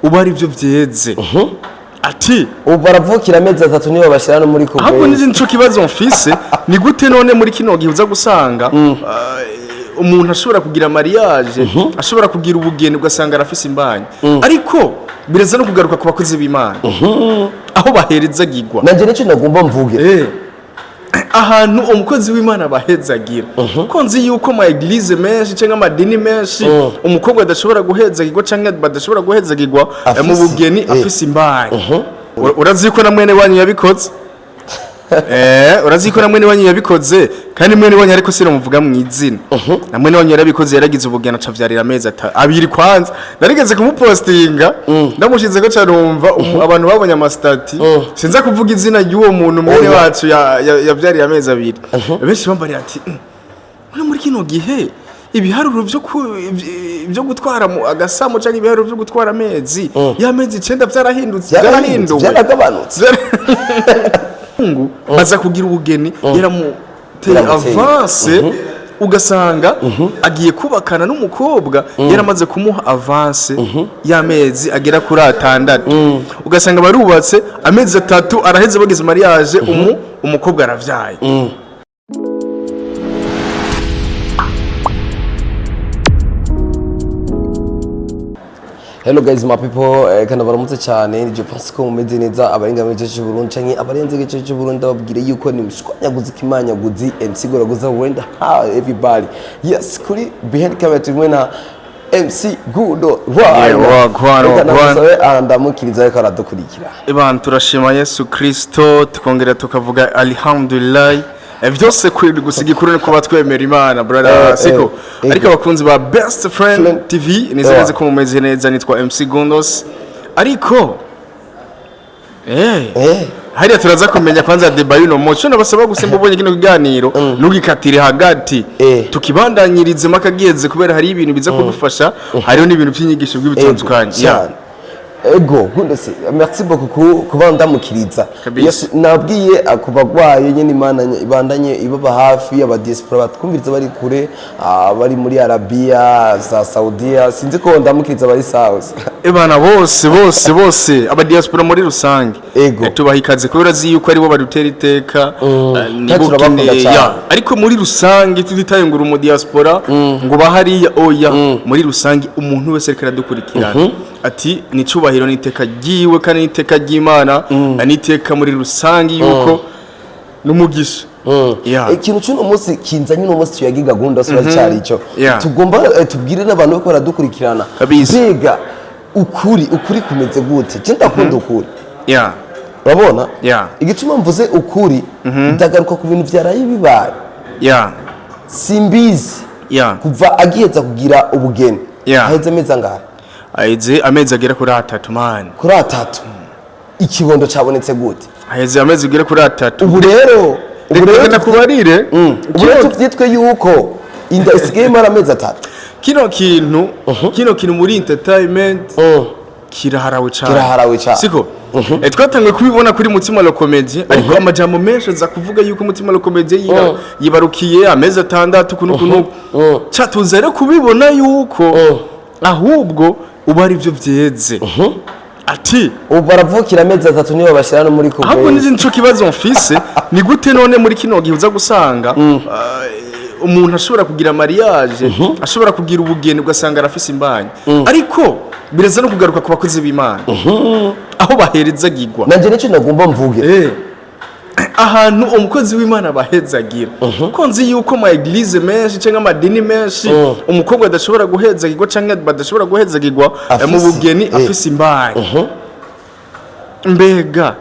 ubu ari byo byeze ati ubu baravukira amezi 3 niyo bashira no muri kubwe ahubwo nije nico kibazo mfise ni gute none muri kino gihe uza gusanga umuntu ashobora kugira mariage ashobora kugira ubugeni ugasanga arafise imbanyi ariko bireza no kugaruka ku bakozi b'Imana aho baherezagirwa nanje nico nagomba mvuge ahantu umukozi w'Imana bahezagira ko nzi yuko ma eglise menshi cyangwa amadini menshi umukobwa adashobora guhezagirwa cyangwa badashobora guhezagirwa mu bugeni afise imbanyi urazi ko na mwene wanyu yabikoze urazi ko na mwene wanyu yabikoze kandi mwene wanyu ariko sino muvuga mu izina na mwene wanyu yarabikoze yaragize ubugeni acavyarira amezi abiri kwanza narigeze kumupostinga ndamushize ko carumva abantu babonye amastati sinza kuvuga izina y'uwo muntu mwene wacu yavyarira amezi abiri benshi bambariye ati muri kino gihe ibiharuro byo gutwara agasamo cyangwa ibiharuro byo gutwara amezi y'amezi 9 byarahindutse byaragabanutse baza kugira ubugeni yaramuteye avance ugasanga agiye kubakana n'umukobwa yaramaze kumuha avance y'amezi agera kuri 6 ugasanga barubatse amezi 3 araheze bageze mariage umukobwa aravyaye. Hello guys, my people, kana baramutse cyane je pense ko mumeze neza abarenga mu gice cy'Uburundi canke abarenze gice cy'Uburundi babwire yuko ni mushwanyaguzi kimanyaguzi MC Goraguza wenda everybody. Yes, kuri behind camera tumwe na MC Gudo. Ndamukiriza ariko aradukurikira. Abantu turashima Yesu Kristo tukongera tukavuga alhamdulillah. Vyose kuri gusigikuru ni kuba twemera Imana brother siko ariko abakunzi ba Best Friend TV nizereze ko mumeze neza nitwa MC Gundos ariko hariya turaza kumenya kwanza deba yuno mocho nabasaba gusemba ubonye kino kiganiro nugikatire hagati tukibandanyirize makageze kubera hari ibintu biza kudufasha hariho n'ibintu by'inyigisho bw'ibitandukanye ego Gundos merci beaucoup kuba ndamukiriza yes nabwiye akubagwaye nyene Imana ibandanye ibaba hafi aba diaspora batwumviriza bari kure bari muri Arabia za Saudiya sinzi ko ndamukiriza bari South ebana bose aba diaspora muri rusange tubaha ikaze kubera zi yuko ari bo badutera iteka ariko muri rusange tutitayungura mu diaspora ngo bahariya oya muri rusange umuntu wese ariko aradukurikirana ati nicubahiro niteka giwe kandi niteka gimana aniteka muri rusangi yuko numugisha ikintu cy'uno munsi kinzanye no munsi tuyagiga gunda sura cyari cyo tugomba tubwire n'abantu ko baradukurikirana bega ukuri kumeze gute cyenda kunda ukuri urabona igituma mvuze ukuri ndagaruka ku bintu byaraye bibaye simbizi kuva agiheza kugira ubugeni aheze meza ngaha aheze amezi agera kuri 3 man kuri 3 ikibondo cabonetse gute aheze amezi agera kuri 3 ubu rero nakubarire tuvyitwe yuko inda isigaye mara amezi 3 kino kintu muri entertainment kiraharawe cyane siko twatangwe kubibona kuri Mutima la Comedy ariko amajambo menshi za kuvuga yuko Mutima la Comedy yibarukiye amezi 6 kunukunuku cyatuze rero kubibona yuko ahubwo ubu ari byo byeze ati ubu baravukira amezi 3 niyo bashira no muri kubwe ahubwo nije nico kibazo mfise ni gute none muri kino gihe uza gusanga umuntu ashobora kugira mariage ashobora kugira ubugeni ugasanga arafise imbanyi ariko bireza no kugaruka ku bakozi b'Imana aho baherezagirwa nanje nico nagomba mvuge ahantu umukozi w'Imana bahezagira ko nzi yuko ma eglise menshi cyangwa amadini menshi umukobwa adashobora guhezagirwa cyangwa badashobora guhezagirwa mu bugeni afise imbanyi mbega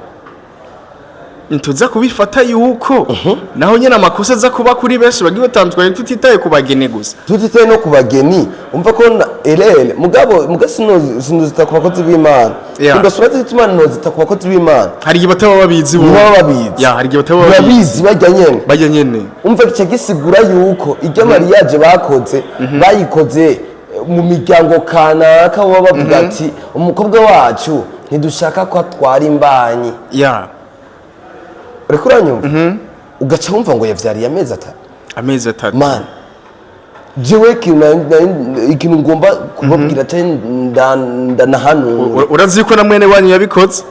ntuza kubifata yuko naho nyene amakosa za kuba kuri benshi bagiye batandukanye tutitaye kubageni gusa tutitaye no kubageni umva ko elele mugabo sino zitakubakozi b'Imana ndasura zituma no zitakubakozi b'Imana hari igihe bataba babizi bo hari igihe bataba babizi bajya nyene umva bice gisigura yuko iryo mariage bakoze bayikoze mu miryango kanaka baba bavuga ati umukobwa wacu ntidushaka ko atwara imbanyi uriko uranyumva ugaca wumva ngo yavyariye amezi 3 amezi 3 man jewe ikintu ngomba kubabwira cyane ndanahanu urazi ko na mwene wanyu yabikoze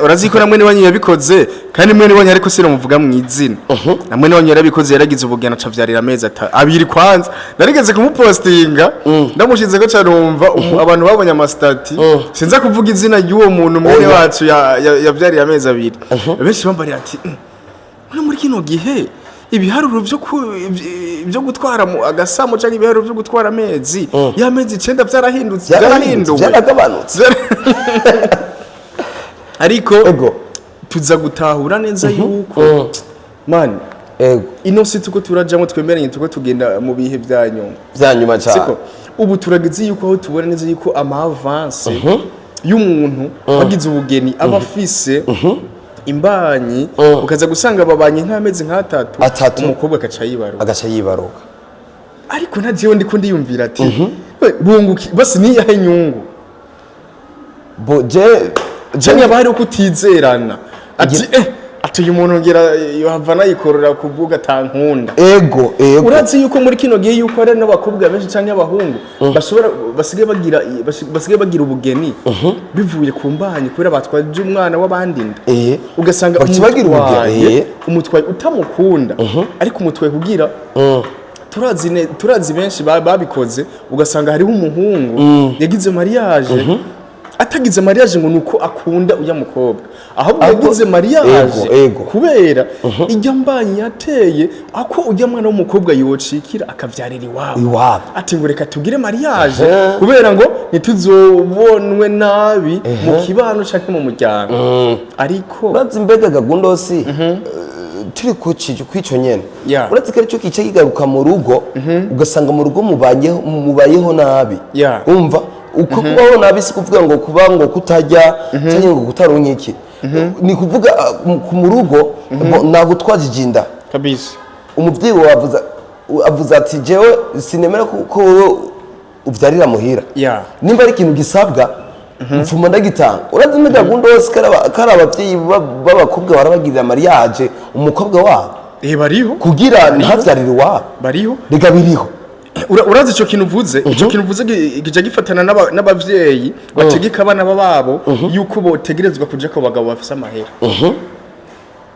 urazi ko na mwene wanyu yabikoze kandi mwene wanyu ariko sira muvuga mu izina na mwene wanyu yarabikoze yaragize ubugena acavyarira amezi abiri kwanza narigeze kumupostinga ndamushize ko carumva abantu babonye amastati sinza kuvuga izina ry'uwo muntu mwene wacu yavyarira amezi abiri benshi bambari ati muri kino gihe ibiharuro byo gutwara agasamo cyangwa ibiharuro byo gutwara amezi y'amezi 9 byarahindutse byaragabanutse ariko tuza gutahura neza yuko man ino si tuko turajamo twemeranye tuko tugenda mu bihe byanyuma cyane siko ubu turagize yuko aho tubona neza yuko ama avance y'umuntu wagize ubugeni abafise imbanyi ukaza gusanga babanye nk'amezi nk'atatu umukobwa agaca yibaruka ariko ntagiye ndiko ndiyumvira ati bunguki basi ni yahe nyungu je bari ukutizerana ati uyu muntu ngera yohava nayikorora kuvuga tankunda urazi yuko muri kino gihe yuko ari n'abakobwa benshi cyangwa abahungu bashobora basigaye bagira ubugeni bivuye ku mbanyi kubera batwaje umwana w'abandi nda ugasanga umutwaye utamukunda ariko umutwaye kugira turazi benshi babikoze ugasanga hariho umuhungu yagize mariage atagize mariage ngo nuko akunda uya mukobwa ahubwo yagize mariage kubera ijya mbanyi yateye ako ujya mwana w'umukobwa yocikira akavyarira iwabo ati ngo reka tugire mariage kubera ngo nituzobonwe nabi mu kibano cyangwa mu muryango ariko bazi mbega gagundosi turi kwico nyene uretse ko cyo kice kigaruka mu rugo ugasanga mu rugo mubayeho nabi umva uko kubaho nabi si kuvuga ngo kuba ngo kutajya cyangwa ngo kutaronka iki ni kuvuga mu rugo nagutwaje jinda kabisa umuvyeyi avuza ati jewe sinemera ko uvyarira muhira nimba ari ikintu gisabwa mfuma ndagitanga urazi mbega gundose kara abavyeyi b'abakobwa barabagirira mariage umukobwa wabo bariho kugira ntavyarire wabo bariho rega biriho urazi ico kintu uvuze gija gifatana n'abavyeyi bategeka abana babo yuko botegerezwa kuja ko bagabo bafise amahera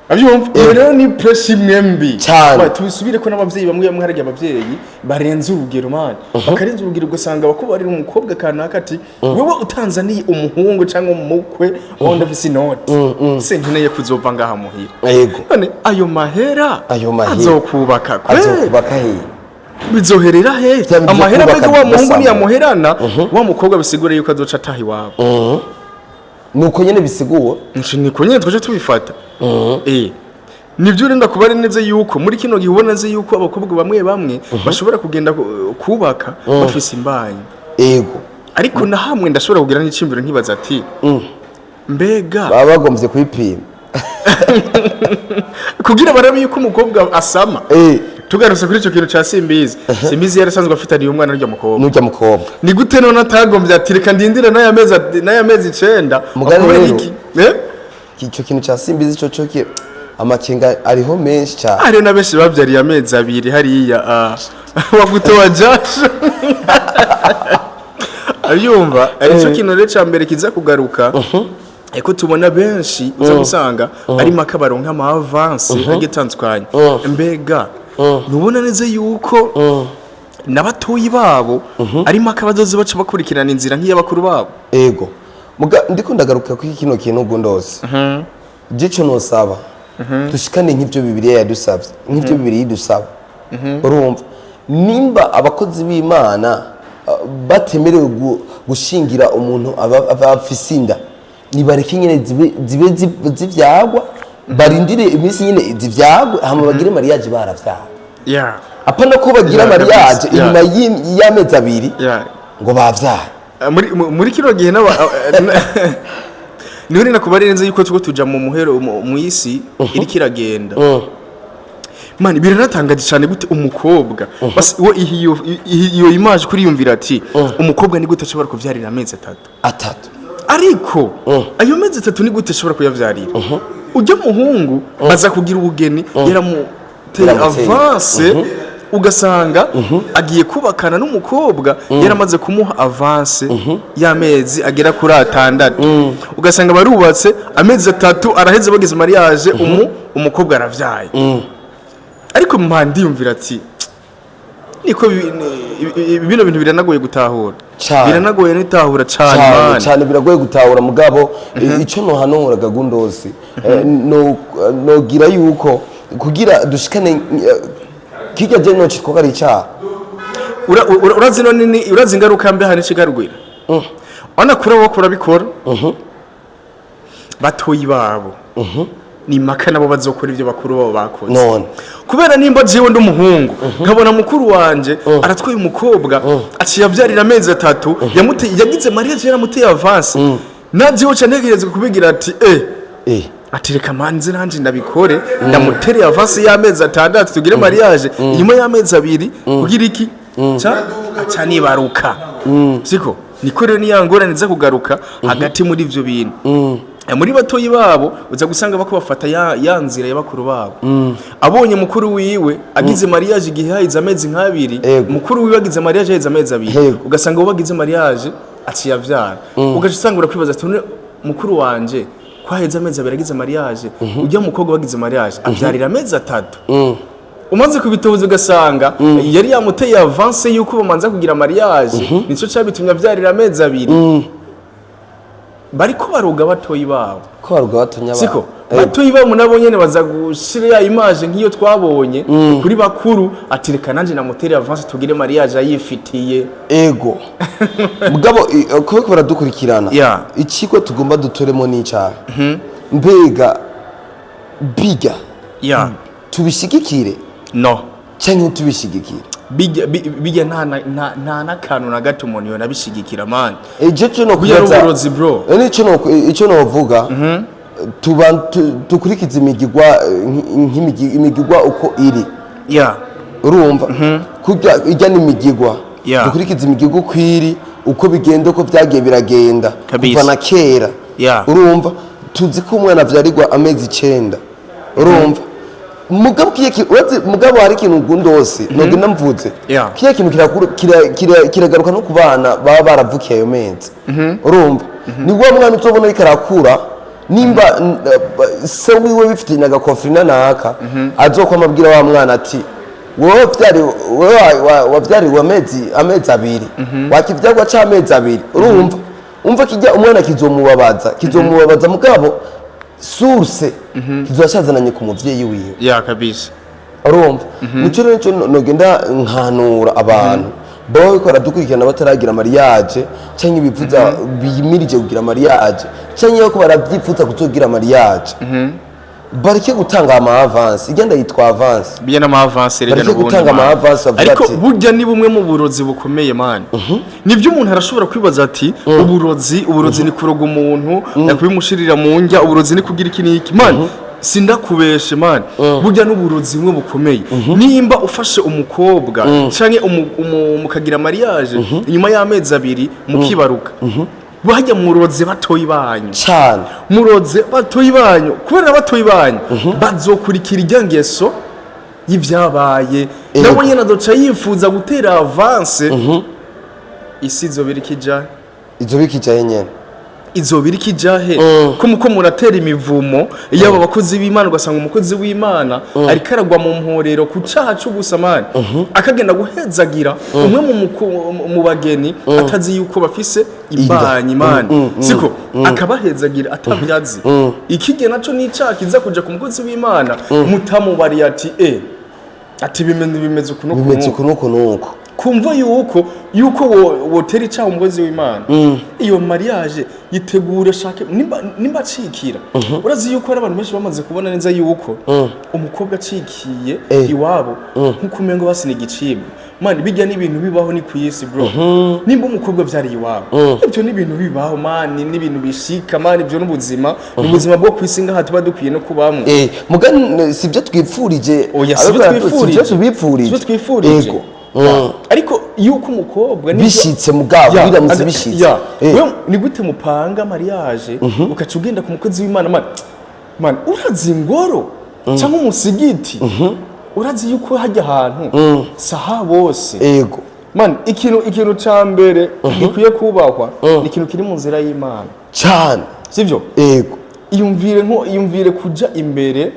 abyumva rero ni pressure mwembi tubisubire ko n'abavyeyi bamwe harya abavyeyi barenze urugero man bakarenza urugero gusanga bakubarira umukobwa kanaka ati wewe utanzaniye umuhungu cyangwa umukwe wonda visi note senkeneye kuzova ngaha muhira none ayo mahera azokubaka he bizoherera he amahera mbega wa muhungu ni yamuherana wa mukobwa bisigure yuko azoca ataha iwabo nuko nyene bisiguwe niko nyene twaje tubifata nibyo renda kubari neza yuko muri kino gihe ubona neza yuko abakobwa bamwe bashobora kugenda kubaka bafise imbanyi ariko na hamwe ndashobora kugira n'icimbiro nkibaza ati mbega baba bagomvye kwipima kugira barabe yuko umukobwa asama tugarutse kuri icyo kintu cya Simbizi yarasanzwe afitaniye umwana n'ujya mukobwa ni gute none atagombye ati reka ndindire n'aya mezi 9 kubera iki icyo kintu cya Simbizi cyo amakenga ariho menshi cyane ari na benshi babyariye amezi 2 hariya wagutowa jasho ayumva icyo kintu rero cya mbere kiza kugaruka eko tubona benshi uza gusanga ari makabaro nk'ama avance agitandukanye mbega nubona neza yuko nabatoyi babo ari makabadoze baca bakurikirana inzira nk'iyabakuru babo ndiko ndagaruka ku kino kintu gundose gico no saba dushikane nk'ibyo Bibiliya yadusabye nk'ibyo Bibiliya idusaba urumva nimba abakozi b'Imana batemerewe gushingira umuntu abafisinda nibareke nyene zibe zivyagwa barindire iminsi nyene zivyagwe hama bagire mariage baravyara apana ko bagira mariage inyuma y'amezi 2 ngo bavyara muri kino gihe niho nakubari neza yuko tuja mu muhero mu isi iri kiragenda mani biranatangaje cyane gute umukobwa basi wo iyo image kuri yumvira ati umukobwa ni gute ashobora kuvyarira amezi 3 ariko ayo mezi 3 ni gute ashobora kuyavyarira ujya muhungu aza kugira ubugeni yaramuteye avance ugasanga agiye kubakana n'umukobwa yaramaze kumuha avance y'amezi agera kuri 6 ugasanga barubatse amezi 3 araheze bagize mariage umukobwa aravyaye ariko mpandiyumvira ati niko bino bintu biranagoye gutahura biranagoye nitahura cyane biragoye gutahura mugabo ico no hanura gagundosi no gira yuko kugira dushikane kijya je no chiko kari cha urazi none urazi ingaruka mbe hane kigarugwira ona kura wo kurabikora batoyi babo ni maka nabo bazokora ivyo bakuru babo bakoze none kubera nimba jewe ndumuhungu nkabona mukuru wanje aratwaye umukobwa aciye avyarira amezi 3 yagize mariage yaramuteye avance najewe cantegerezwa kubigira ati ati reka manze nanje ndabikore ndamutere avance y'amezi 6 tugire mariage nyuma y'amezi 2 kugira iki aca nibaruka siko niko rero niyangora niza kugaruka hagati muri ivyo bintu muri batoyi babo uza gusanga bako bafata ya nzira y'abakuru babo abonye mukuru wiwe agize mariage igihe hayize amezi 2 mukuru wiwe agize mariage hayize amezi 2 ugasanga uwo bagize mariage aciye avyara ugasanga kwibaza ati mukuru wanje kwaheze amezi 2 agize mariage ujya mukobwa bagize mariage avyarira amezi 3 umaze kubitobuza ugasanga yari yamuteye avance yuko bamanza kugira mariage nico cabitumye avyarira amezi 2 bariko baruga batoyi babo ko baruga batonya siko batoyi babo nabo nyene baza gushira ya image nkiyo twabonye kuri bakuru ati reka nanje namutere avance tugire mariage ayifitiye ego mugabo ko baradukurikirana ikigo tugomba dutoremo n'icyaha mbega biga tubishigikire no cyangwa tubishigikire bijya nta nakantu na gato umuntu yona bishigikira man eje cyo no kuyaza bro icyo no vuga tukurikiza imigigwa uko iri urumva kujya ijya n'imigigwa dukurikiza imigigwa uko iri uko bigenda uko byagiye biragenda kuva na kera urumva tuzi ko umwana avyarirwa amezi 9 urumva mugabo hari ikintu gundose noge namvuze kiya kintu kiragaruka no kubana baba baravukiye ayo mezi urumva ni wa mwana utobona ikarakura nimba se wiwe bifite nagakonfrina naka azokoma abwira wa mwana ati wowe wavyari amezi 2 wakivyagwa cha amezi 2 urumva umva kijya umwana kizomubabaza mugabo source kizashazananye ku muvyeyi wiwe kabisa urumva nico rero nogenda nkanura abantu bawe ko aradukurikirana bataragira mariage cyangwa ibivuza biyimirije kugira mariage cyangwa ko baravyifuza kuzogira mariage bareke gutanga ama avance igenda yitwa avance biye na avance rege no gutanga ama avance ariko burya ni bumwe mu burozi bukomeye man nivyo umuntu arashobora kwibaza ati uburozi ni kuroga umuntu nakubimushirira mu njya uburozi ni kugira iki niki man sindakubeshe man burya n'uburozi bumwe bukomeye nimba ufashe umukobwa canke mukagira mariage inyuma y'amezi 2 mukibaruka bajya muroze batoyi banyu cyane muroze batoyi banyu kubera batoyi banyu bazokurikira iryangeso y'ivyabaye nabo nyene azoca yifuza gutera avance isi izobirikija nyene izobirikijahe ko muko muratera imivumo yaba abakozi b'Imana ugasanga umukozi w'Imana ari karagwa mu mporero ku caha c'ubusamani akagenda guhezagira umwe mu bageni atazi yuko bafise imbanyi Imana siko akabahezagira atabyazi ikige naco n'icaha kiza kuja ku mukozi w'Imana mutamubari ati bimeze kunuko kumva yuko wotera icaha umugozi w'Imana iyo mariage yitegura shake nimba acikira urazi yuko ari abantu benshi bamaze kubona neza yuko umukobwa acikiye iwabo nkukumengo basina igicibwa man bijya n'ibintu bibaho ni kuyisi bro nimba umukobwa vyari iwabo ibyo n'ibintu bibaho man n'ibintu bishika man ibyo n'ubuzima n'ubuzima bwo kwisinga hatuba dukwiye no kubamwe mugani sivyo twipfurije sivyo twipfurije ariko yuko umukobwa bishitse mugabo biramutse bishitse ni gute mupanga mariage ukaca ugenda ku mukozi w'Imana man urazi ingoro cyangwa umusigiti urazi yuko hajya ahantu saha bose ego man ikintu ca mbere gikwiye kubahwa ni ikintu kiri mu nzira y'Imana cyane sivyo ego iyumvire kuja imbere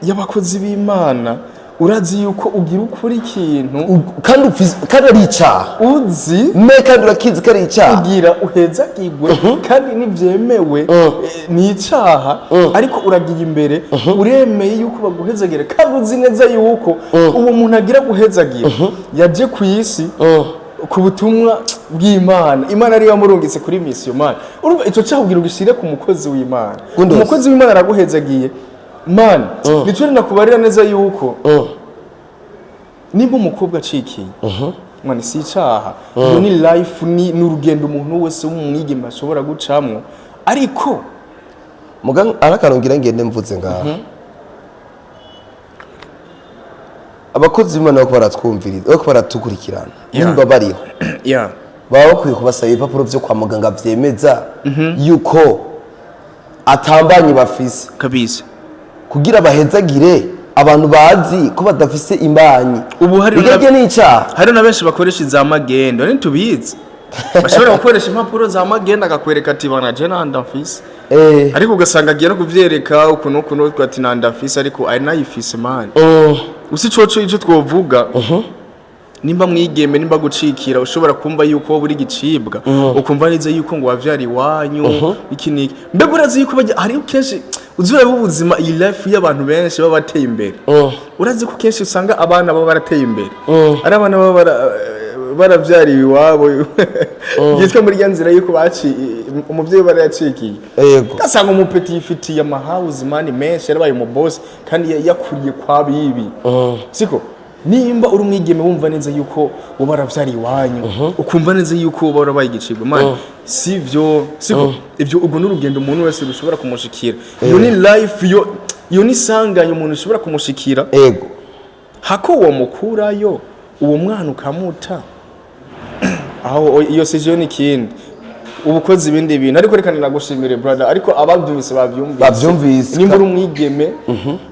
y'abakozi b'Imana urazi yuko ugira ukuri ikintu kandi ari icyaha uzi kandi urakizi ko ari icyaha ugira uhezagirwe kandi nivyemewe ni icyaha ariko uragiye imbere uremeye yuko baguhezagira kandi uzi neza yuko uwo muntu agira guhezagira yaje ku isi ku butumwa bw'Imana Imana ari yamurungitse kuri mission man urumva ico cyaha ugira ugishire ku mukozi w'Imana umukozi w'Imana araguhezagiye man bituri nakubarira neza yuko niba umukobwa acikiye mwana si icyaha iyo ni life ni urugendo umuntu wese w'umwigeme ashobora gucamwo ariko arakarongera ngende mvuze ngaha abakozi b'Imana bako baratwumviriza bako baratukurikirana nimba bariho baba bakwiye kubasaba ibipapuro byo kwa muganga byemeza yuko atambanye bafise kabisa kugira bahezagire abantu bazi ko badafise imbanyi ubu hari n'icyaha hari na benshi bakoresha za magendo ni tubizi bashobora gukoresha impapuro za magendo akakwereka ati bana je ndafise ariko ugasanga agiye no kuvyereka ukuntu ati ndafise ariko ari nayifise man usi coco ico twovuga nimba mwigeme nimba gucikira ushobora kumva yuko wowe uri gicibwa ukumva neza yuko ngo wavyari wanyu ikiniki mbega urazi yuko hari kenshi uzura ubuzima iyi life y'abantu benshi baba bateye imbere urazi ko kenshi usanga abana baba barateye imbere ari abana baba baravyariwe iwabo yitwa muri nzira yuko umuvyeyi barayacikiye gasanga umupeti yifitiye amahouse mani menshi yarabaye mu boss kandi yakuriye kwa bibi siko nimba uri umwigeme wumva neza yuko uba waravyari iwanyu ukumva neza yuko uba warabaye igicibwa man sivyo siko ivyo ubwo n'urugendo umuntu wese rushobora kumushikira iyo ni life iyo ni sanganya umuntu ushobora kumushikira ego hako uwo mukurayo uwo mwana ukamuta aho iyo sije ni kindi ubukozi ibindi bintu ariko reka nagushimire brother ariko ababyumvise bavyumvise nimba uri umwigeme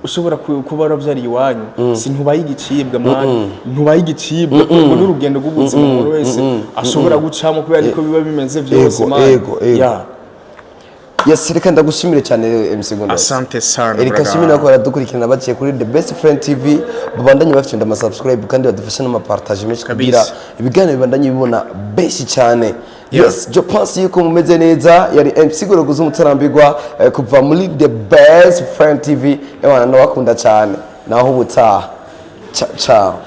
ushobora kuba waravyari iwanyu si ntubaye igicibwa man ntubaye igicibwa ngo n'urugendo rw'ubuzima umuntu wese ashobora gucamo kubera ariko biba bimeze vyose man Yes, reka ndagushimire cyane MC Gonda. Asante sana. Reka nshimire nako baradukurikirana baciye kuri The Best Friend TV babandanye bafite ama subscribe kandi badufasha no partage menshi kugira ibiganiro bibandanye bibona benshi cyane. Yes, je pense yuko mumeze neza yari MC Gonda umutarambirwa kuva muri The Best Friend TV. Ebana ndabakunda cyane. Naho ubutaha. Ciao.